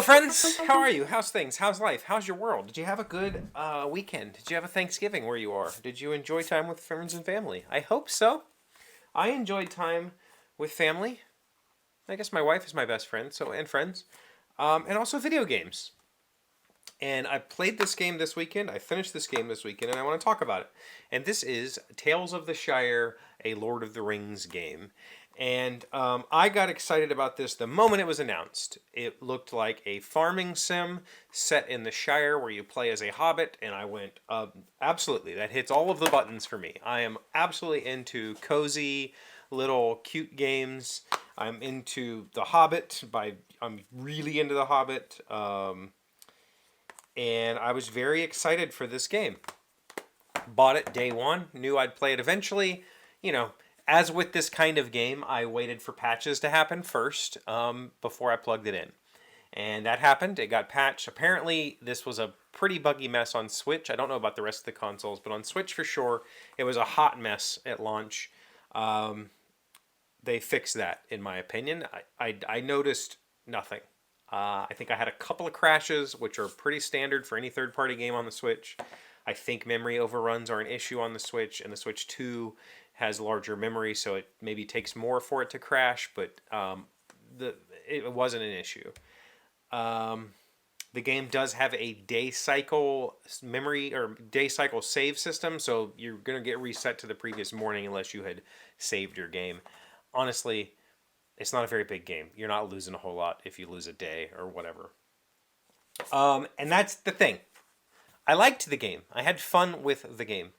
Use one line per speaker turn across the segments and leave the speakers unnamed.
Hello, friends. How are you? How's things? How's life? How's your world? Did you have a good weekend? Did you have a Thanksgiving where you are? Did you enjoy time with friends and family? I hope so. I enjoyed time with family. I guess my wife is my best friend, so and friends, and also video games. And I played this game this weekend. I finished this game this weekend, and I want to talk about it. And this is Tales of the Shire, a Lord of the Rings game. And I got excited about this the moment it was announced. It looked like a farming sim set in the Shire where you play as a hobbit, and I went, absolutely, that hits all of the buttons for me. I am absolutely into cozy, little cute games. I'm into The Hobbit. I'm really into The Hobbit. And I was very excited for this game. Bought it day one, knew I'd play it eventually. You know, as with this kind of game, I waited for patches to happen first before I plugged it in. And that happened. It got patched. Apparently, this was a pretty buggy mess on Switch. I don't know about the rest of the consoles, but on Switch for sure, it was a hot mess at launch. They fixed that, in my opinion. I noticed nothing. I think I had a couple of crashes, which are pretty standard for any third-party game on the Switch. I think memory overruns are an issue on the Switch, and the Switch 2 has larger memory, so it maybe takes more for it to crash, but it wasn't an issue. The game does have a day cycle memory or day cycle save system, so you're going to get reset to the previous morning unless you had saved your game. Honestly, it's not a very big game. You're not losing a whole lot if you lose a day or whatever. And that's the thing. I liked the game. I had fun with the game.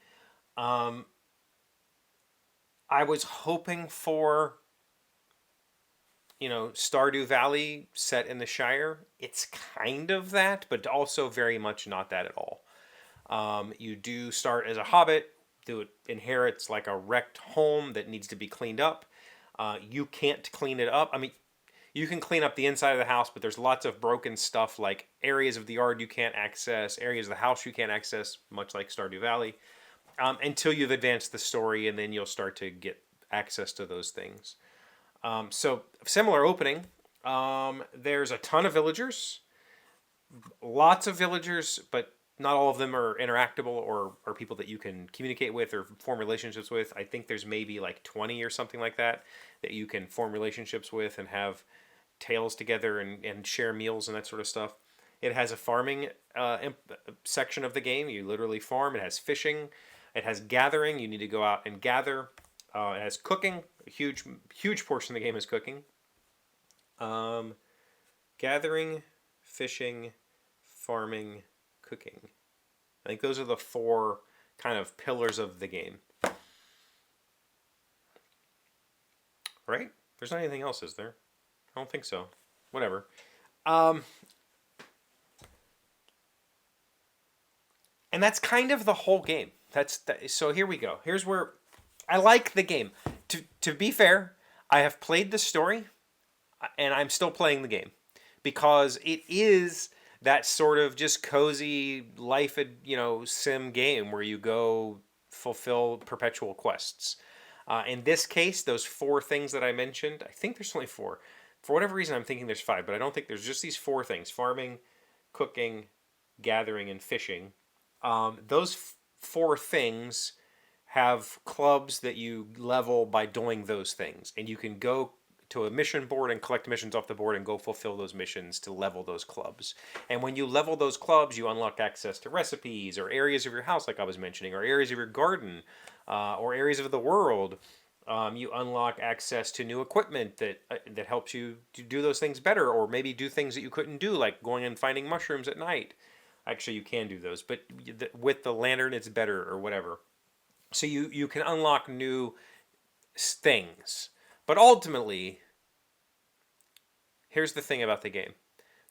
I was hoping for, Stardew Valley set in the Shire. It's kind of that, but also very much not that at all. You do start as a hobbit. It inherits like a wrecked home that needs to be cleaned up. You can't clean it up. I mean, you can clean up the inside of the house, but there's lots of broken stuff like areas of the yard you can't access, areas of the house you can't access, much like Stardew Valley, until you've advanced the story, and then you'll start to get access to those things. So, similar opening. There's a ton of villagers, lots of villagers, but not all of them are interactable or people that you can communicate with or form relationships with. I think there's maybe like 20 or something like that you can form relationships with and have tales together and share meals and that sort of stuff. It has a farming section of the game. You literally farm. It has fishing. It has gathering. You need to go out and gather. It has cooking. A huge portion of the game is cooking. Gathering, fishing, farming, cooking. I think those are the four kind of pillars of the game. Right? There's not anything else, is there? I don't think so. Whatever. And that's kind of the whole game. So here we go. Here's where I like the game. To be fair, I have played the story, and I'm still playing the game because it is that sort of just cozy life, sim game where you go fulfill perpetual quests. In this case, those four things that I mentioned, I think there's only four. For whatever reason, I'm thinking there's five, but I don't think there's just these four things: farming, cooking, gathering, and fishing. Those four things have clubs that you level by doing those things, and you can go to a mission board and collect missions off the board and go fulfill those missions to level those clubs. And when you level those clubs, you unlock access to recipes or areas of your house, like I was mentioning, or areas of your garden, or areas of the world. You unlock access to new equipment that helps you to do those things better, or maybe do things that you couldn't do, like going and finding mushrooms at night. Actually, you can do those, but with the lantern, it's better, or whatever. So you can unlock new things. But ultimately, here's the thing about the game.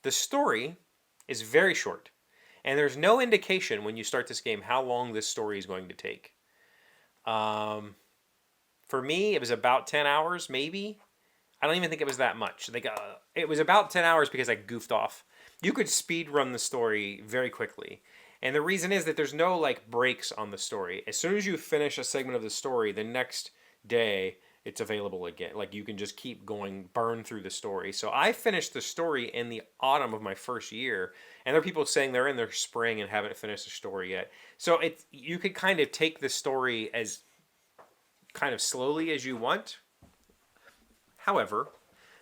The story is very short. And there's no indication when you start this game how long this story is going to take. For me, it was about 10 hours, maybe. I don't even think it was that much. It was about 10 hours because I goofed off. You could speed run the story very quickly. And the reason is that there's no breaks on the story. As soon as you finish a segment of the story, the next day it's available again. Like you can just keep going, burn through the story. So I finished the story in the autumn of my first year, and there are people saying they're in their spring and haven't finished the story yet. So it you could kind of take the story as kind of slowly as you want. However,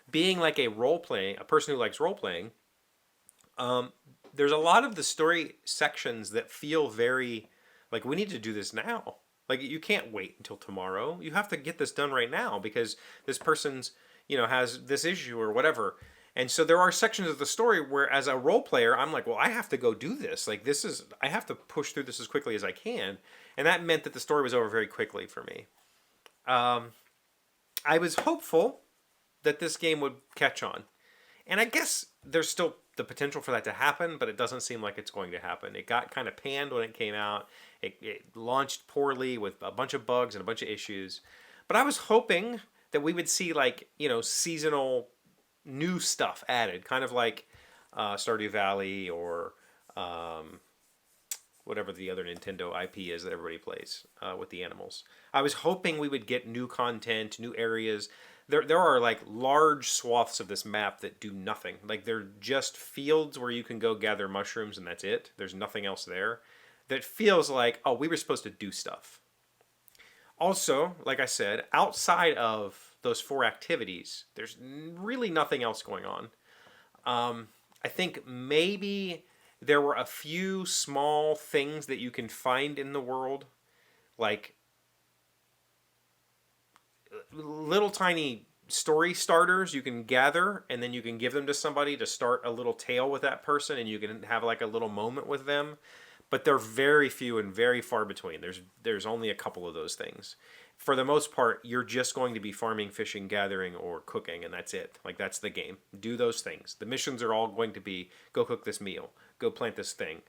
being like a person who likes role playing, there's a lot of the story sections that feel very like we need to do this now. Like you can't wait until tomorrow. You have to get this done right now because this person's, has this issue or whatever. And so there are sections of the story where as a role player, I'm like, well, I have to go do this. Like I have to push through this as quickly as I can. And that meant that the story was over very quickly for me. I was hopeful that this game would catch on. And I guess there's still the potential for that to happen, but it doesn't seem like it's going to happen. It got kind of panned when it came out. It launched poorly with a bunch of bugs and a bunch of issues. But I was hoping that we would see seasonal new stuff added, kind of like Stardew Valley or whatever the other Nintendo IP is that everybody plays with the animals. I was hoping we would get new content, new areas. There are like large swaths of this map that do nothing. Like they're just fields where you can go gather mushrooms and that's it. There's nothing else there. That feels like, oh, we were supposed to do stuff. Also, like I said, outside of those 4 activities, there's really nothing else going on. I think maybe there were a few small things that you can find in the world, like little tiny story starters you can gather, and then you can give them to somebody to start a little tale with that person, and you can have like a little moment with them. But they're very few and very far between. There's only a couple of those things. For the most part, you're just going to be farming, fishing, gathering, or cooking, and that's it. Like that's the game. Do those things. The missions are all going to be go cook this meal, go plant this thing,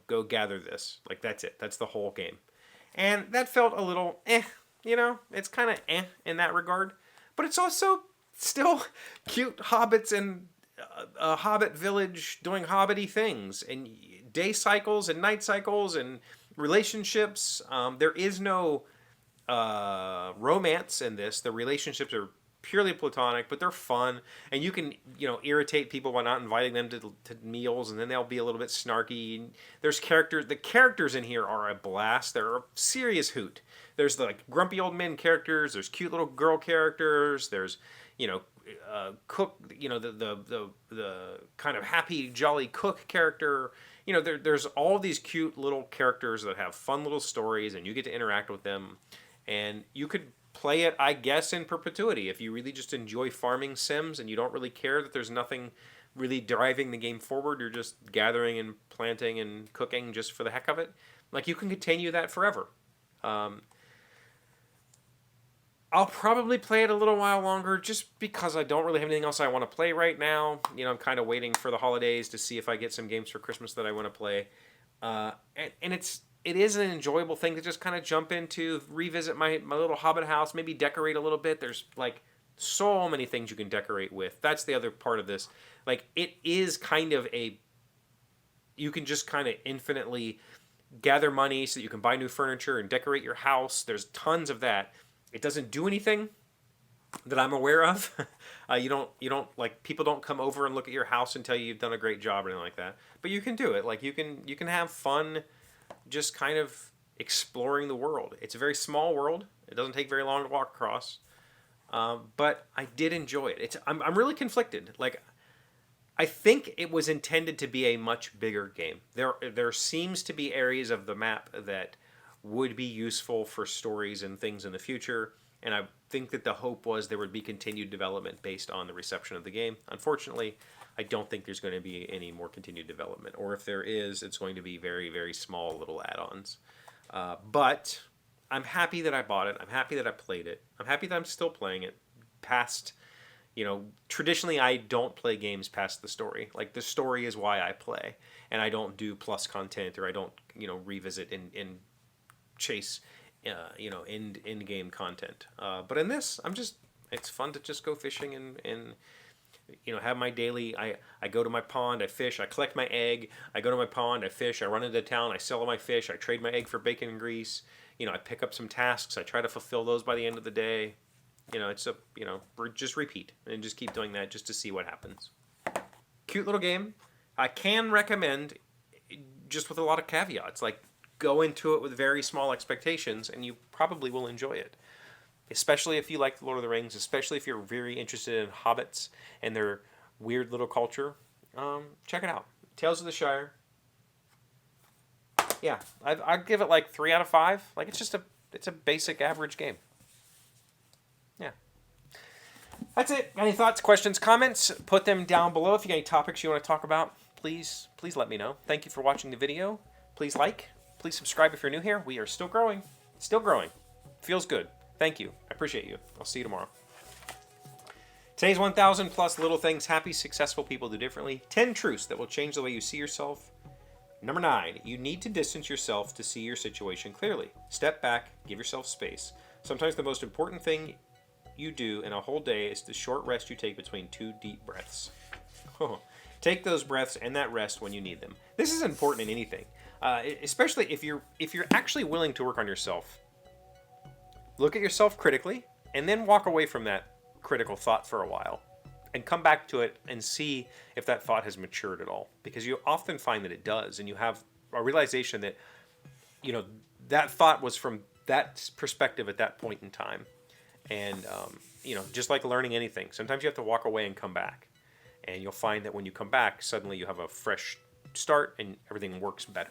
go gather this. Like that's it. That's the whole game. And that felt a little it's kind of in that regard. But it's also still cute hobbits and a hobbit village doing hobbity things and day cycles and night cycles and relationships. There is no romance in this. The relationships are purely platonic, but they're fun, and you can irritate people by not inviting them to meals, and then they'll be a little bit snarky. There's characters. The characters in here are a blast. They're a serious hoot. There's the grumpy old men characters. There's cute little girl characters. There's cook. The kind of happy jolly cook character. There's all these cute little characters that have fun little stories, and you get to interact with them, and you could play it, I guess, in perpetuity if you really just enjoy farming sims and you don't really care that there's nothing really driving the game forward. You're just gathering and planting and cooking just for the heck of it. Like you can continue that forever. I'll probably play it a little while longer just because I don't really have anything else I want to play right now. I'm kind of waiting for the holidays to see if I get some games for Christmas that I want to play. And it is an enjoyable thing to just kind of jump into, revisit my little hobbit house, maybe decorate a little bit. There's like so many things you can decorate with. That's the other part of this. Like it is kind of you can just kind of infinitely gather money so that you can buy new furniture and decorate your house. There's tons of that. It doesn't do anything that I'm aware of. You don't like people don't come over and look at your house and tell you you've done a great job or anything like that. But you can do it. Like you can have fun, just kind of exploring the world. It's a very small world. It doesn't take very long to walk across. But I did enjoy it. I'm really conflicted. Like I think it was intended to be a much bigger game. There seems to be areas of the map that would be useful for stories and things in the future, and I think that the hope was there would be continued development based on the reception of the game. Unfortunately, I don't think there's going to be any more continued development, or if there is, it's going to be very, very small little add-ons. But I'm happy that I bought it. I'm happy that I played it. I'm happy that I'm still playing it past, traditionally I don't play games past the story. Like the story is why I play, and I don't do plus content, or I don't, revisit and chase end game content. But in this, it's fun to just go fishing and have my daily. I go to my pond, I fish, I collect my egg, I go to my pond, I fish, I run into town, I sell my fish, I trade my egg for bacon and grease. I pick up some tasks, I try to fulfill those by the end of the day. It's a, just repeat and just keep doing that just to see what happens. Cute little game. I can recommend, just with a lot of caveats, like go into it with very small expectations and you probably will enjoy it. Especially if you like Lord of the Rings, especially if you're very interested in hobbits and their weird little culture. Check it out. Tales of the Shire. Yeah, I'd give it like 3 out of 5. Like it's a basic average game. Yeah. That's it. Got any thoughts, questions, comments? Put them down below. If you got any topics you want to talk about, please let me know. Thank you for watching the video. Please like. Please subscribe if you're new here. We are still growing. Still growing. Feels good. Thank you. I appreciate you. I'll see you tomorrow. Today's 1,000 plus little things happy, successful people do differently. 10 truths that will change the way you see yourself. Number 9, you need to distance yourself to see your situation clearly. Step back, give yourself space. Sometimes the most important thing you do in a whole day is the short rest you take between 2 deep breaths. Take those breaths and that rest when you need them. This is important in anything, especially if you're actually willing to work on yourself. Look at yourself critically, and then walk away from that critical thought for a while, and come back to it and see if that thought has matured at all. Because you often find that it does, and you have a realization that, that thought was from that perspective at that point in time. And, just like learning anything, sometimes you have to walk away and come back. And you'll find that when you come back, suddenly you have a fresh start and everything works better.